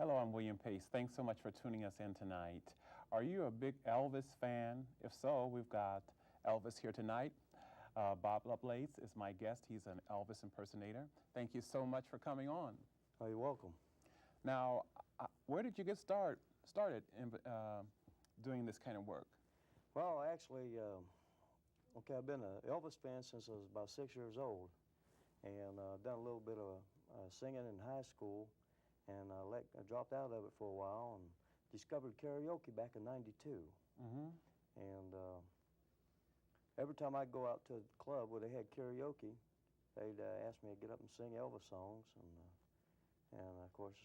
Hello, I'm William Pace. Thanks so much for tuning us in tonight. Are you a big Elvis fan? If so, we've got Elvis here tonight. Bob Lovelace is my guest. He's an Elvis impersonator. Thank you so much for coming on. Oh, you're welcome. Now, where did you get started in doing this kind of work? Well, actually, I've been an Elvis fan since I was about 6 years old, and done a little bit of singing in high school, and I dropped out of it for a while and discovered karaoke back in '92. And every time I'd go out to a club where they had karaoke, they'd ask me to get up and sing Elvis songs, and of course,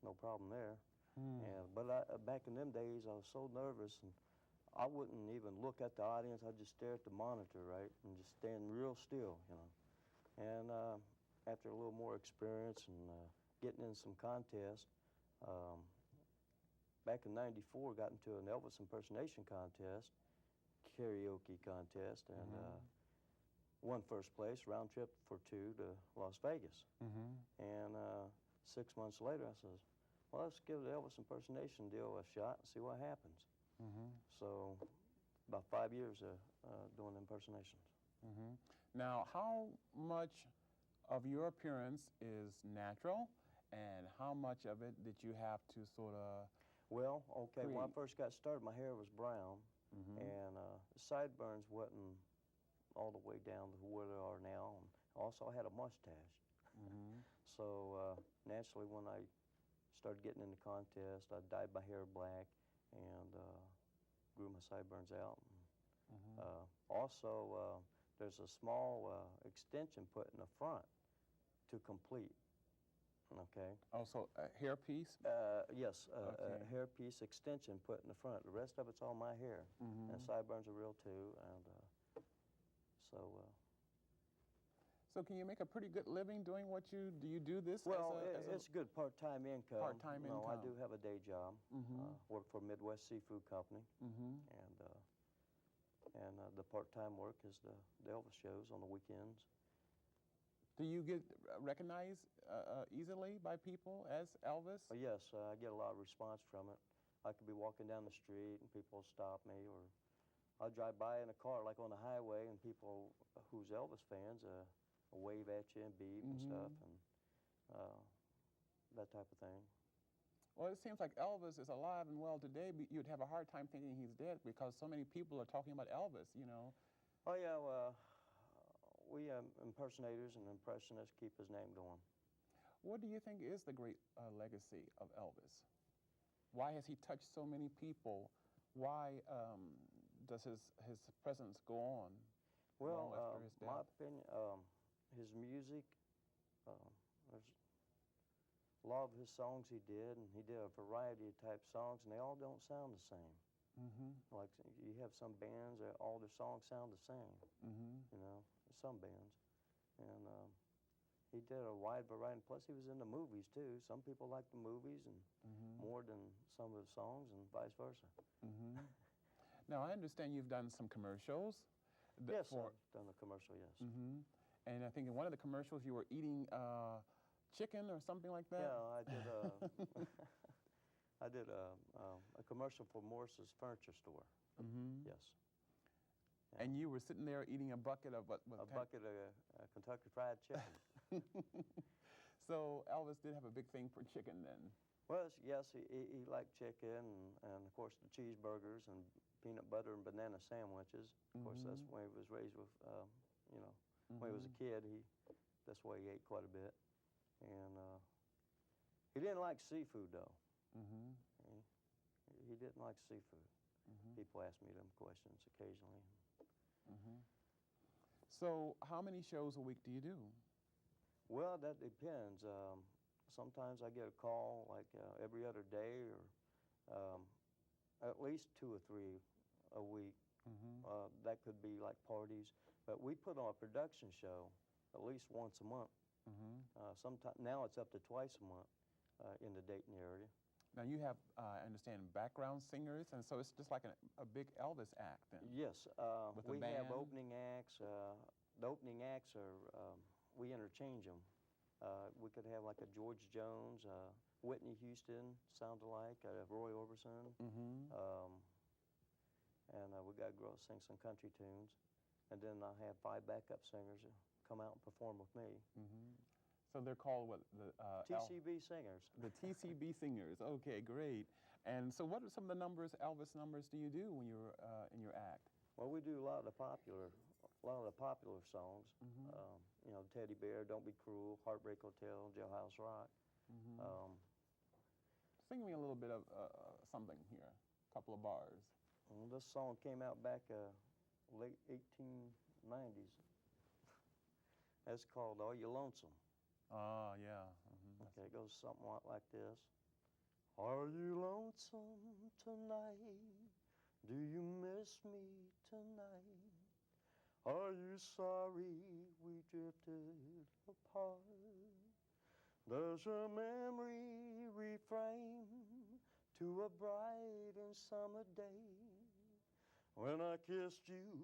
no problem there. But back in them days, I was so nervous, and I wouldn't even look at the audience. I'd just stare at the monitor, right, and just stand real still, you know. And after a little more experience and getting in some contests, back in '94, got into an Elvis impersonation contest, karaoke contest, and won first place, round trip for 2 to Las Vegas. And 6 months later, I says, well, let's give the Elvis impersonation deal a shot and see what happens. So about 5 years doing impersonations. Now, how much of your appearance is natural, and how much of it did you have to sort of Well, okay, when I first got started, my hair was brown, and the sideburns wasn't all the way down to where they are now. And also, I had a mustache. So naturally, when I started getting in the contest, I dyed my hair black and grew my sideburns out. Also, there's a small extension put in the front to complete. Okay. Oh, so a hairpiece? Yes, a hairpiece extension put in the front. The rest of it's all my hair. And sideburns are real too, and so. So can you make a pretty good living doing what you do? You do this? Well, as it's good part-time income. Part-time income. No, I do have a day job. Work for Midwest Seafood Company, and the part-time work is the Elvis shows on the weekends. Do you get recognized easily by people as Elvis? Yes, I get a lot of response from it. I could be walking down the street and people will stop me, or I'll drive by in a car like on the highway and people who's Elvis fans will wave at you and beep and stuff, and that type of thing. Well, it seems like Elvis is alive and well today, but you'd have a hard time thinking he's dead because so many people are talking about Elvis, you know. Oh, yeah, well, we impersonators and impressionists keep his name going. What do you think is the great legacy of Elvis? Why has he touched so many people? Why does his presence go on long after his death? My opinion, his music, there's a lot of his songs he did, and he did a variety of type songs, and they all don't sound the same. Like you have some bands that all their songs sound the same, you know, some bands. And he did a wide variety, plus he was in the movies too. Some people like the movies and more than some of the songs, and vice versa. Now, I understand you've done some commercials. Yes, I've done a commercial, yes. And I think in one of the commercials you were eating chicken or something like that? Yeah, I did a commercial for Morris's Furniture Store. Yes. Yeah. And you were sitting there eating a bucket of what? A bucket of Kentucky Fried Chicken. So Elvis did have a big thing for chicken then? Well, yes, he liked chicken and of course the cheeseburgers and peanut butter and banana sandwiches. Of course, that's when he was raised with, you know, when he was a kid, that's why he ate quite a bit. And he didn't like seafood though. He didn't like seafood. People ask me them questions occasionally. So how many shows a week do you do? Well, that depends. Sometimes I get a call like every other day, or at least 2 or 3 a week. That could be like parties. But we put on a production show at least once a month. Sometimes now it's up to twice a month in the Dayton area. Now you have, I understand, background singers, and so it's just like a big Elvis act then? Yes, with the we band? have opening acts. The opening acts are, we interchange them. We could have like a George Jones, Whitney Houston sound alike, Roy Orbison, Mm-hmm. and we got girls sing some country tunes, and then I have 5 backup singers that come out and perform with me. Mm-hmm. So they're called what? The TCB singers. The TCB singers. Okay, great. And so what are some of the Elvis numbers do you do when you're in your act? Well, we do a lot of the popular songs. Mm-hmm. You know, Teddy Bear, Don't Be Cruel, Heartbreak Hotel, Jailhouse Rock. Mm-hmm. Sing me a little bit of something here, a couple of bars. Well, this song came out back late 1890s. That's called Are You Lonesome? Oh, yeah. Mm-hmm. Okay, it goes somewhat like this. Are you lonesome tonight? Do you miss me tonight? Are you sorry we drifted apart? Does your memory refrain to a bright and summer day when I kissed you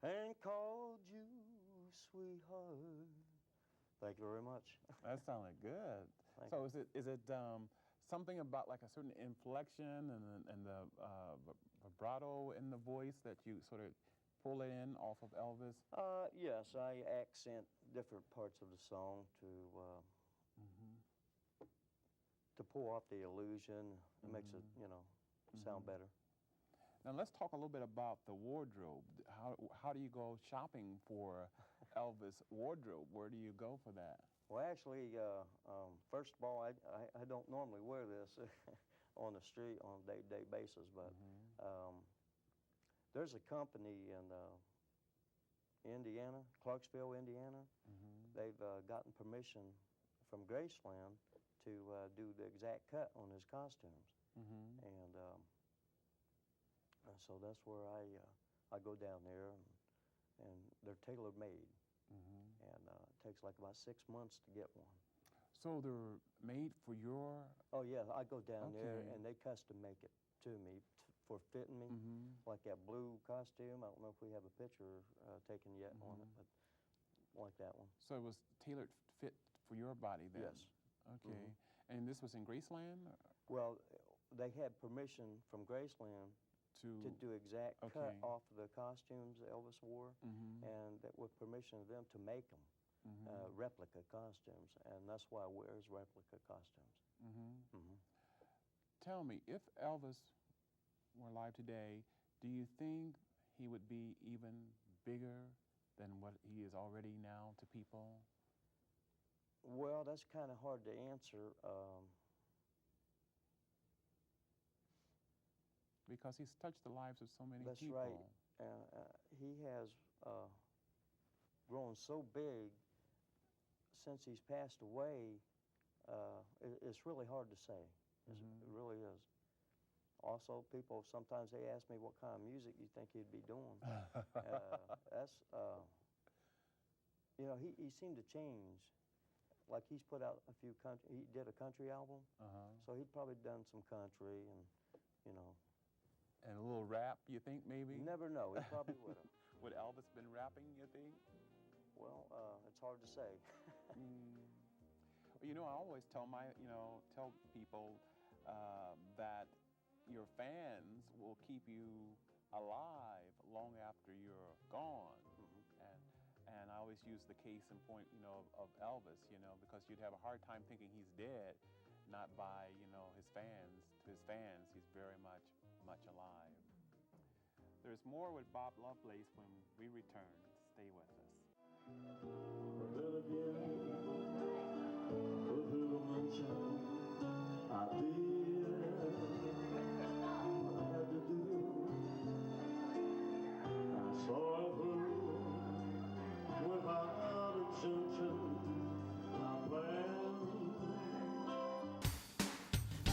and called you sweetheart? Thank you very much. That sounded good. Thank So is it something about like a certain inflection and the vibrato in the voice that you sort of pull it in off of Elvis? Yes, I accent different parts of the song to pull off the illusion. It makes it, you know, sound better. Now let's talk a little bit about the wardrobe. How do you go shopping for Elvis wardrobe? Where do you go for that? Well, actually, first of all, I don't normally wear this on the street on a day-to-day basis, but there's a company in Indiana, Clarksville, Indiana. They've gotten permission from Graceland to do the exact cut on his costumes, and so that's where I go down there, and they're tailor-made, and it takes like about 6 months to get one. So they're made for your... Oh yeah, I go down there and they custom make it to me for fitting me, like that blue costume. I don't know if we have a picture taken yet on it, but like that one. So it was tailored fit for your body then? Yes. Okay. And this was in Graceland? Well, they had permission from Graceland to do exact cut off of the costumes Elvis wore, and that with permission of them to make them replica costumes, and that's why I wear his replica costumes. Tell me, if Elvis were alive today, do you think he would be even bigger than what he is already now to people? Well, that's kind of hard to answer. Because he's touched the lives of so many That's people. right. He has grown so big since he's passed away. It's really hard to say. It really is. Also, people sometimes they ask me what kind of music you think he'd be doing. You know, he seemed to change. Like he's put out a few country. He did a country album, so he'd probably done some country and, you know. And a little rap, you think, maybe? You never know. He probably would have. Would Elvis been rapping, you think? Well, it's hard to say. Well, you know, I always tell people that your fans will keep you alive long after you're gone. And I always use the case in point, you know, of Elvis, you know, because you'd have a hard time thinking he's dead, not by, you know, his fans. To his fans, he's very much alive. There's more with Bob Lovelace when we return. Stay with us. But then again, with little mention, I did what I had to do. I saw it through without exception. My plan.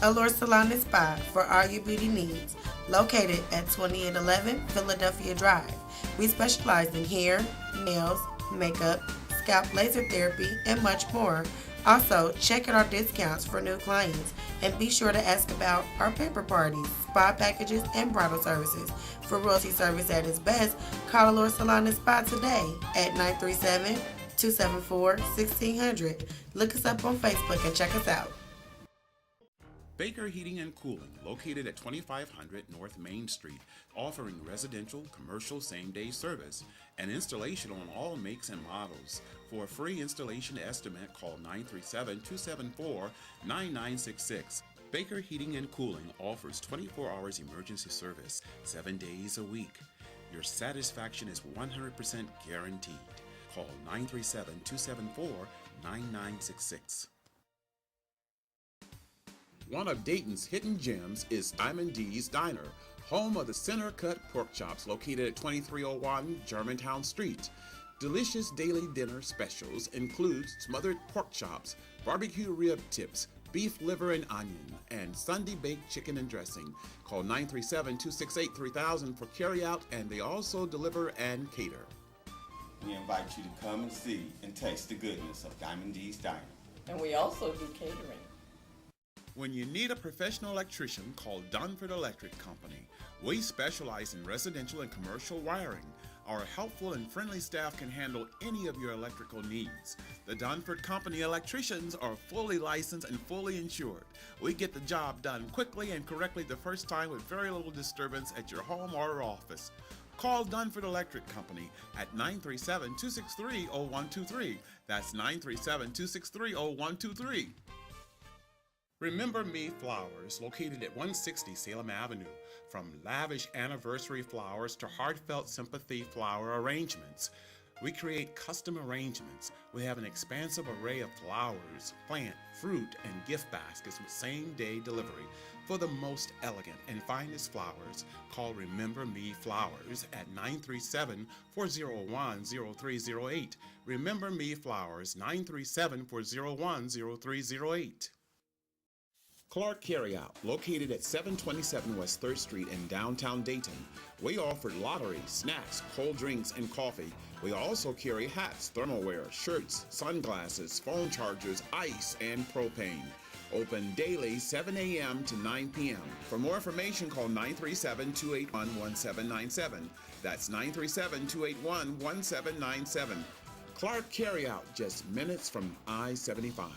Allure Salon and Spa for all your beauty needs. Located at 2811 Philadelphia Drive. We specialize in hair, nails, makeup, scalp laser therapy, and much more. Also, check out our discounts for new clients and be sure to ask about our paper parties, spa packages, and bridal services. For royalty service at its best, call Allure Salon and Spa today at 937-274-1600. Look us up on Facebook and check us out. Baker Heating and Cooling, located at 2500 North Main Street, offering residential, commercial same-day service and installation on all makes and models. For a free installation estimate, call 937-274-9966. Baker Heating and Cooling offers 24 hours emergency service, 7 days a week. Your satisfaction is 100% guaranteed. Call 937-274-9966. One of Dayton's hidden gems is Diamond D's Diner, home of the center-cut pork chops located at 2301 Germantown Street. Delicious daily dinner specials include smothered pork chops, barbecue rib tips, beef liver and onion, and Sunday baked chicken and dressing. Call 937-268-3000 for carryout, and they also deliver and cater. We invite you to come and see and taste the goodness of Diamond D's Diner. And we also do catering. When you need a professional electrician, call Dunford Electric Company. We specialize in residential and commercial wiring. Our helpful and friendly staff can handle any of your electrical needs. The Dunford Company electricians are fully licensed and fully insured. We get the job done quickly and correctly the first time with very little disturbance at your home or office. Call Dunford Electric Company at 937-263-0123. That's 937-263-0123. Remember Me Flowers, located at 160 Salem Avenue. From lavish anniversary flowers to heartfelt sympathy flower arrangements, we create custom arrangements. We have an expansive array of flowers, plant, fruit, and gift baskets with same-day delivery. For the most elegant and finest flowers, call Remember Me Flowers at 937-401-0308. Remember Me Flowers, 937-401-0308. Clark Carryout, located at 727 West 3rd Street in downtown Dayton. We offer lottery, snacks, cold drinks, and coffee. We also carry hats, thermalware, shirts, sunglasses, phone chargers, ice, and propane. Open daily 7 a.m. to 9 p.m. For more information, call 937-281-1797. That's 937-281-1797. Clark Carryout, just minutes from I-75.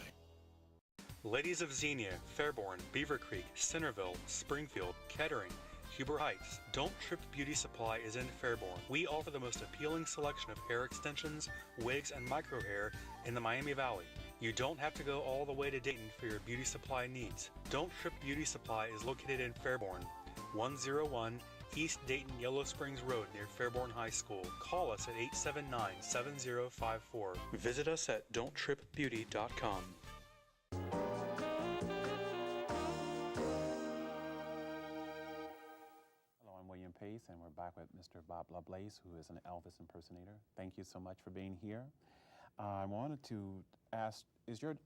Ladies of Xenia, Fairborn, Beaver Creek, Centerville, Springfield, Kettering, Huber Heights, Don't Trip Beauty Supply is in Fairborn. We offer the most appealing selection of hair extensions, wigs, and micro hair in the Miami Valley. You don't have to go all the way to Dayton for your beauty supply needs. Don't Trip Beauty Supply is located in Fairborn, 101 East Dayton Yellow Springs Road near Fairborn High School. Call us at 879-7054. Visit us at don'ttripbeauty.com. Pace, and we're back with Mr. Bob Lovelace, who is an Elvis impersonator. Thank you so much for being here. I wanted to ask,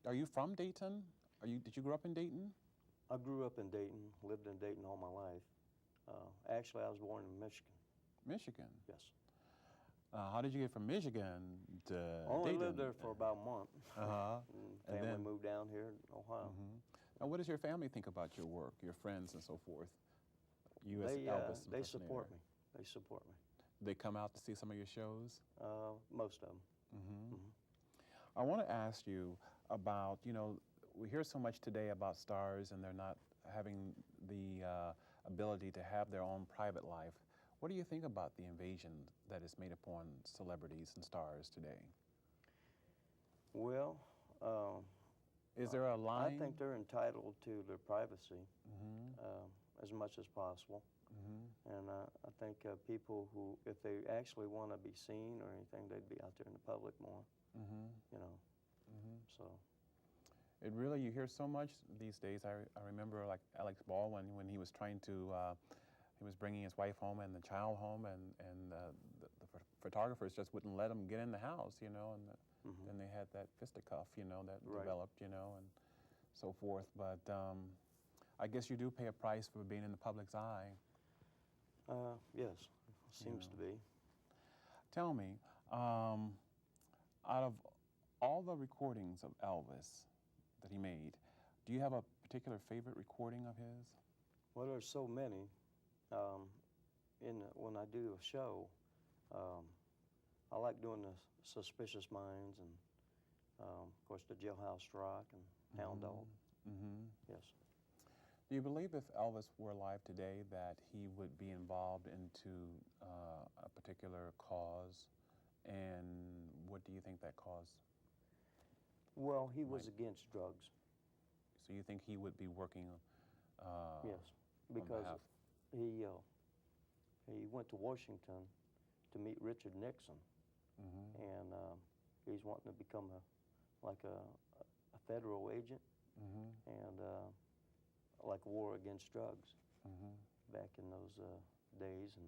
are you from Dayton? Did you grow up in Dayton? I grew up in Dayton, lived in Dayton all my life. Actually, I was born in Michigan. Michigan? Yes. How did you get from Michigan to Only Dayton? lived there for about a month. And Family then moved down here in Ohio. Now, what does your family think about your work, your friends and so forth? You as Elvis impersonator. They support me. They support me. They come out to see some of your shows? Most of them. I want to ask you about, we hear so much today about stars and they're not having the ability to have their own private life. What do you think about the invasion that is made upon celebrities and stars today? Well, is there a line? I think they're entitled to their privacy as much as possible. And I think people who, if they actually want to be seen or anything, they'd be out there in the public more, so. It really, you hear so much these days. I remember like Alex Baldwin when he was trying to, he was bringing his wife home and the child home, and the photographers just wouldn't let him get in the house, and then they had that fisticuff, that developed, and so forth. But I guess you do pay a price for being in the public's eye. Yes, seems to be. Tell me, out of all the recordings of Elvis that he made, do you have a particular favorite recording of his? Well, there's so many. When I do a show, I like doing the Suspicious Minds and, of course, the Jailhouse Rock and Hound Dog. Yes. Do you believe if Elvis were alive today that he would be involved into a particular cause? And what do you think that cause? Well, he was against drugs. So you think he would be working? Yes, on because behalf- he went to Washington to meet Richard Nixon, and he's wanting to become a federal agent, and like a war against drugs back in those days in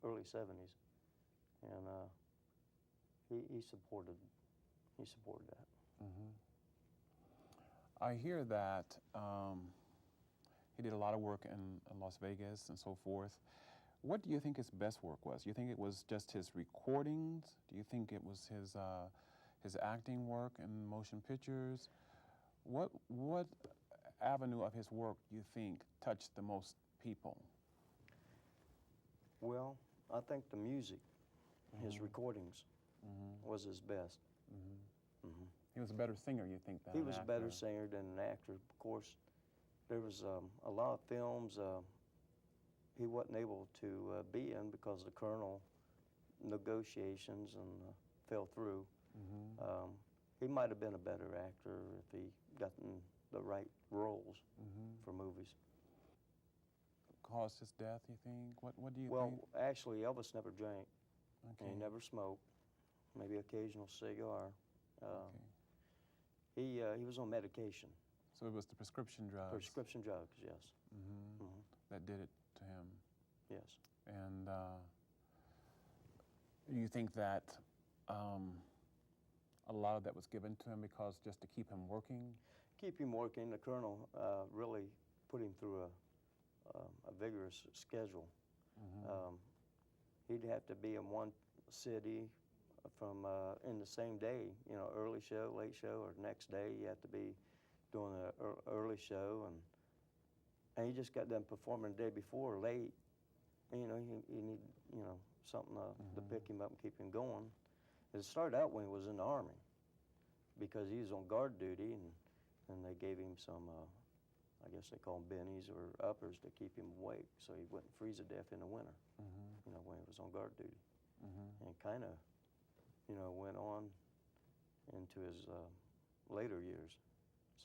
early '70s, and he supported that. I hear that he did a lot of work in Las Vegas and so forth. What do you think his best work was? Do you think it was just his recordings? Do you think it was his acting work and motion pictures? What avenue of his work do you think touched the most people? Well, I think the music, his recordings, was his best. He was a better singer, you think, than He an was a actor? better singer than an actor. Of course, there was a lot of films he wasn't able to be in because the Colonel negotiations and fell through. He might have been a better actor if he gotten the right roles for movies. Caused his death, you think? What do you Well, think? actually, Elvis never drank, and he Okay. never smoked. Maybe occasional cigar. Okay. He was on medication. So it was the prescription drugs Prescription drugs, yes. that did it to him. Yes. And you think that a lot of that was given to him because just to keep him working? Keep him working. The Colonel really put him through a vigorous schedule. He'd have to be in one city from in the same day, you know, early show, late show, or next day you have to be doing an early show, and he just got done performing the day before late. And, you know, you need, you know, something to pick him up and keep him going. It started out when he was in the Army because he was on guard duty, and they gave him some, I guess they call them bennies or uppers to keep him awake so he wouldn't freeze to death in the winter, you know, when he was on guard duty. And kind of, you know, went on into his later years.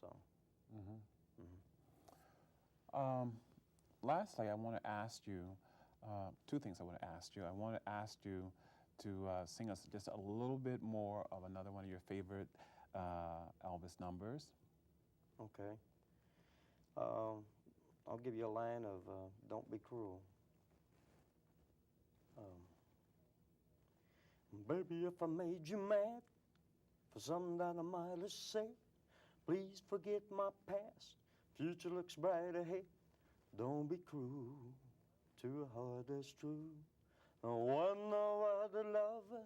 So. Lastly, I want to ask you two things. I want to ask you. I want to ask you to sing us just a little bit more of another one of your favorite Elvis numbers. Okay. I'll give you a line of "Don't Be Cruel." Baby, if I made you mad for something that I might have said, please forget my past. Future looks bright ahead. Don't be cruel to a heart that's true. One no other lover,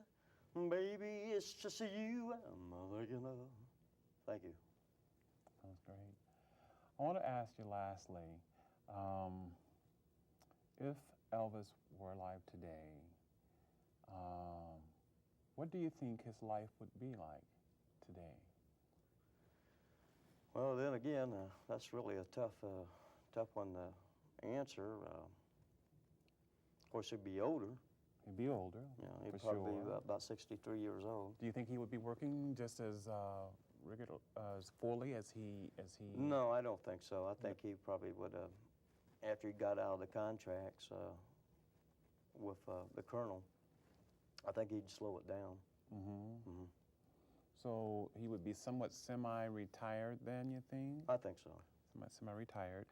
baby, it's just you I'm thinking of. Thank you. That was great. I want to ask you lastly, if Elvis were alive today, what do you think his life would be like today? Well, then again, that's really a tough one to answer. Of course, he'd be older. He'd be older, Yeah, he'd for probably sure. be about 63 years old. Do you think he would be working just as regular, as fully as he? No, I don't think so. I think he probably would have, after he got out of the contracts with the Colonel, I think he'd slow it down. So he would be somewhat semi-retired then, you think? I think so. Semi-retired.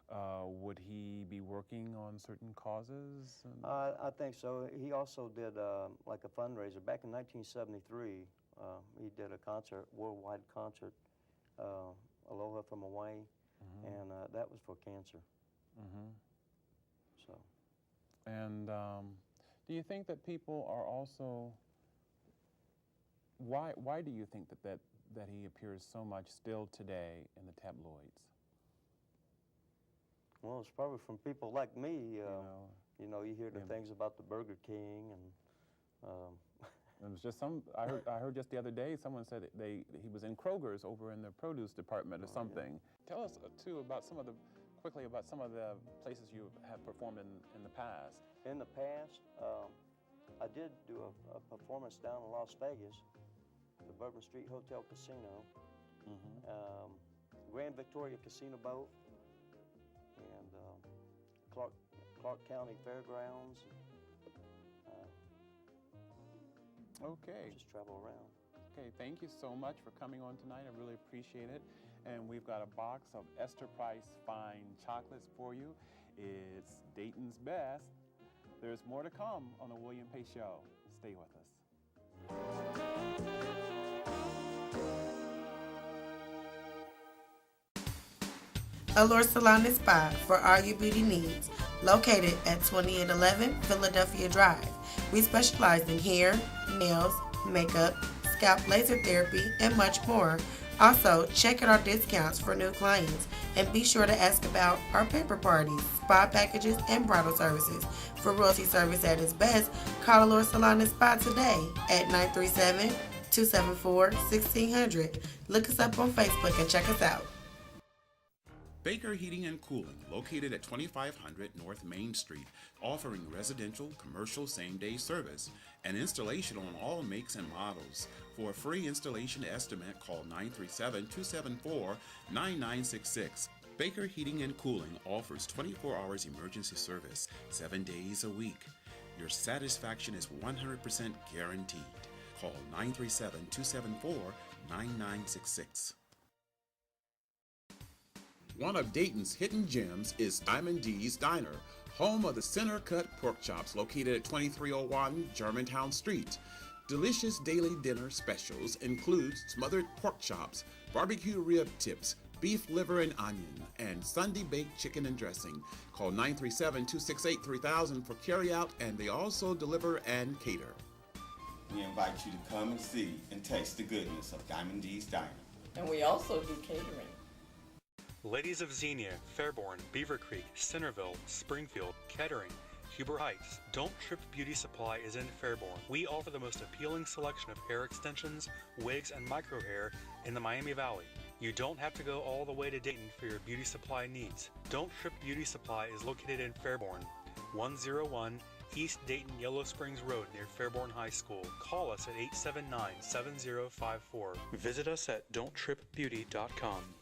Would he be working on certain causes? I think so. He also did like a fundraiser. Back in 1973, he did a concert, worldwide concert, Aloha from Hawaii, and that was for cancer. So. And do you think that people are also, why do you think that he appears so much still today in the tabloids? Well, it's probably from people like me. You know, you hear the things about the Burger King, and it was just I heard just the other day someone said he was in Kroger's over in the produce department or something. Yeah. Tell us too about some of the quickly about some of the places you have performed in the past. In the past, I did do a performance down in Las Vegas, the Bourbon Street Hotel Casino, Grand Victoria Casino Boat, and Clark County Fairgrounds. Okay. Just travel around. Okay, thank you so much for coming on tonight. I really appreciate it. And we've got a box of Esther Price Fine Chocolates for you. It's Dayton's best. There's more to come on the William Pay Show. Stay with us. Allure Salon and Spa for all your beauty needs. Located at 2811 Philadelphia Drive. We specialize in hair, nails, makeup, scalp laser therapy, and much more. Also, check out our discounts for new clients and be sure to ask about our paper parties, spa packages, and bridal services. For royalty service at its best, call Allure Salon and Spa today at 937-274-1600. Look us up on Facebook and check us out. Baker Heating and Cooling, located at 2500 North Main Street, offering residential, commercial same-day service and installation on all makes and models. For a free installation estimate, call 937-274-9966. Baker Heating and Cooling offers 24 hours emergency service, 7 days a week. Your satisfaction is 100% guaranteed. Call 937-274-9966. One of Dayton's hidden gems is Diamond D's Diner, home of the center cut pork chops located at 2301 Germantown Street. Delicious daily dinner specials include smothered pork chops, barbecue rib tips, beef liver and onion, and Sunday baked chicken and dressing. Call 937-268-3000 for carryout, and they also deliver and cater. We invite you to come and see and taste the goodness of Diamond D's Diner. And we also do catering. Ladies of Xenia, Fairborn, Beaver Creek, Centerville, Springfield, Kettering, Huber Heights, Don't Trip Beauty Supply is in Fairborn. We offer the most appealing selection of hair extensions, wigs, and micro hair in the Miami Valley. You don't have to go all the way to Dayton for your beauty supply needs. Don't Trip Beauty Supply is located in Fairborn, 101 East Dayton Yellow Springs Road near Fairborn High School. Call us at 879-7054. Visit us at don'ttripbeauty.com.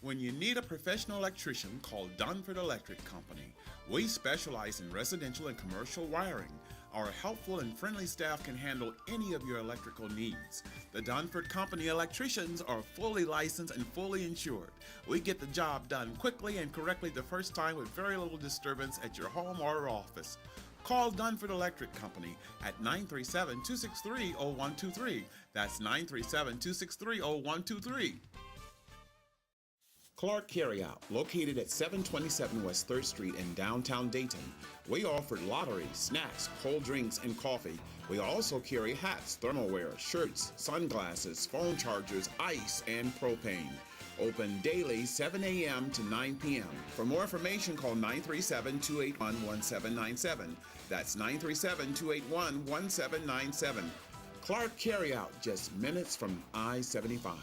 When you need a professional electrician, call Dunford Electric Company. We specialize in residential and commercial wiring. Our helpful and friendly staff can handle any of your electrical needs. The Dunford Company electricians are fully licensed and fully insured. We get the job done quickly and correctly the first time with very little disturbance at your home or office. Call Dunford Electric Company at 937-263-0123. That's 937-263-0123. Clark Carryout, located at 727 West 3rd Street in downtown Dayton. We offer lottery, snacks, cold drinks, and coffee. We also carry hats, thermalware, shirts, sunglasses, phone chargers, ice, and propane. Open daily 7 a.m. to 9 p.m. For more information, call 937-281-1797. That's 937-281-1797. Clark Carryout, just minutes from I-75.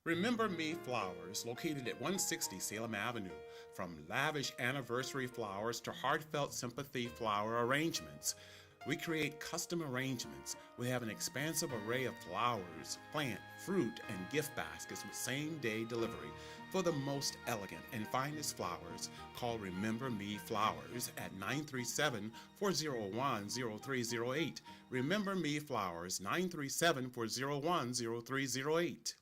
Remember Me Flowers, located at 160 Salem Avenue. From lavish anniversary flowers to heartfelt sympathy flower arrangements, we create custom arrangements. We have an expansive array of flowers, plant, fruit, and gift baskets with same-day delivery. For the most elegant and finest flowers, call Remember Me Flowers at 937-401-0308. Remember Me Flowers, 937-401-0308.